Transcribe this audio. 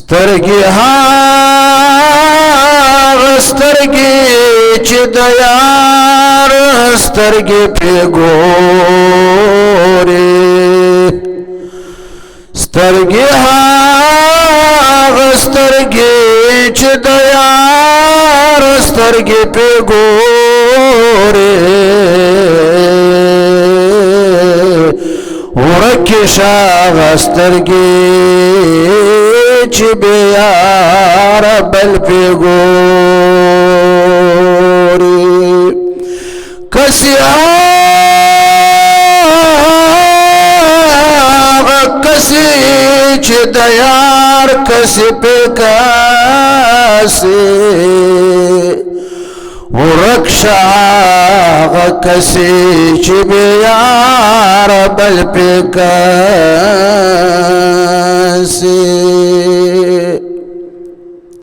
سترګې هغه سترګې چې د یار سترګې پرې ګورې سترګې هغه سترګې چې د یار سترګې پرې ګورې ورکې شاغه سترګې چې بې یاره بل پرې ګورې کسې هغه کسې چې د یار کسې پې کاسې ورک شاغه کسې چې بې یاره بل پې کاسې